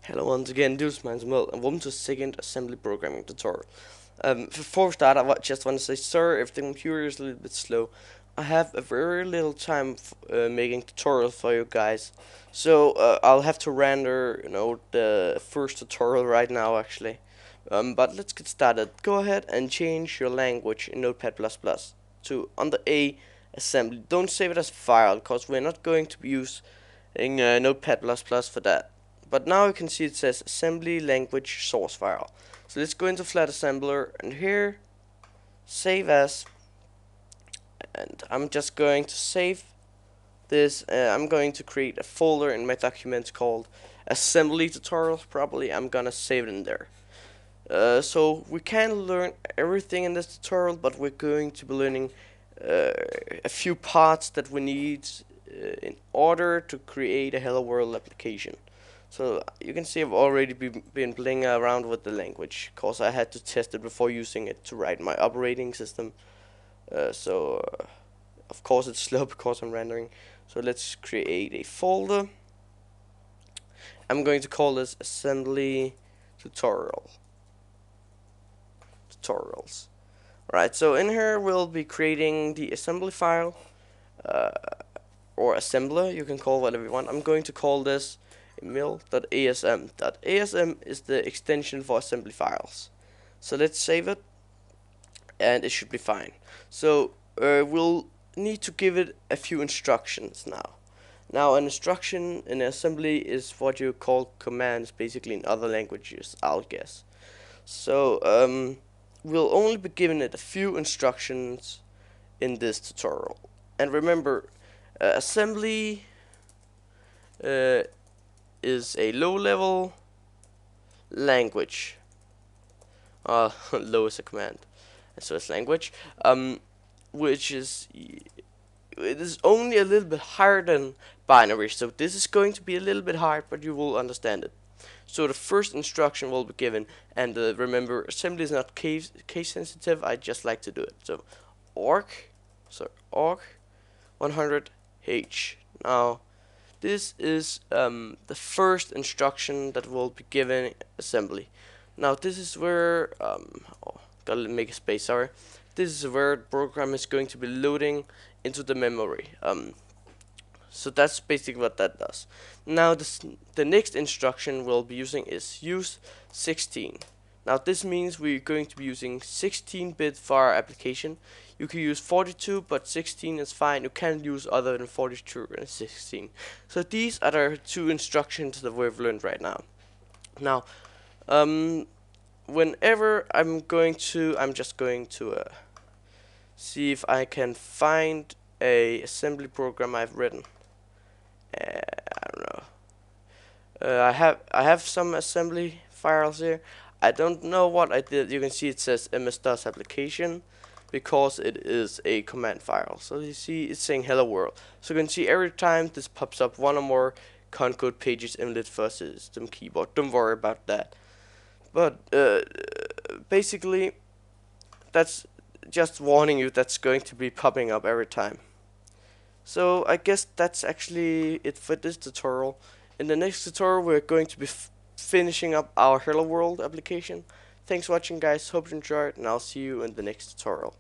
Hello once again, this is Manuel, and welcome to the second assembly programming tutorial. Before we start, just want to say sorry if the computer is a little bit slow. I have a very little time making tutorials for you guys, so I'll have to render, the first tutorial right now actually. But let's get started. Go ahead and change your language in Notepad++ to under A assembly. Don't save it as a file, because we're not going to be using Notepad++ for that. But now you can see it says assembly language source file. So let's go into Flat Assembler and here save as, and I'm just going to save this. I'm going to create a folder in my documents called assembly tutorials. Probably I'm gonna save it in there. So we can learn everything in this tutorial, but we're going to be learning a few parts that we need in order to create a Hello World application. So you can see I've already been playing around with the language, cause I had to test it before using it to write my operating system. Of course it's slow because I'm rendering. So let's create a folder. I'm going to call this assembly tutorials. Right, so in here we'll be creating the assembly file, or assembler, you can call whatever you want. I'm going to call this emil.asm. .asm is the extension for assembly files. So let's save it, and it should be fine. So we'll need to give it a few instructions now. Now an instruction in assembly is what you call commands basically in other languages, I'll guess. So we'll only be giving it a few instructions in this tutorial. And remember, assembly is a low-level language. Low is a command, and so it's language. Which is, it is only a little bit higher than binary. So this is going to be a little bit hard, but you will understand it. So the first instruction will be given, and remember, assembly is not case sensitive. I just like to do it. So arg 100h. Now this is the first instruction that will be given assembly. Now this is where gotta make a space. Sorry, this is where the program is going to be loading into the memory. So that's basically what that does. Now the next instruction we'll be using is use 16. Now this means we're going to be using 16-bit for our application. You can use 42, but 16 is fine. You can't use other than 42 and 16. So these are the two instructions that we've learned right now. Now, whenever I'm just going to see if I can find a assembly program I've written. I don't know. I have some assembly files here. I don't know what I did. You can see it says ms-dos application because it is a command file. So you see it's saying hello world. So you can see every time this pops up one or more concode pages inlet for system keyboard. Don't worry about that. But basically that's just warning you that's going to be popping up every time. So I guess that's actually it for this tutorial. In the next tutorial we're going to be finishing up our Hello World application. Thanks for watching guys, hope you enjoyed, and I'll see you in the next tutorial.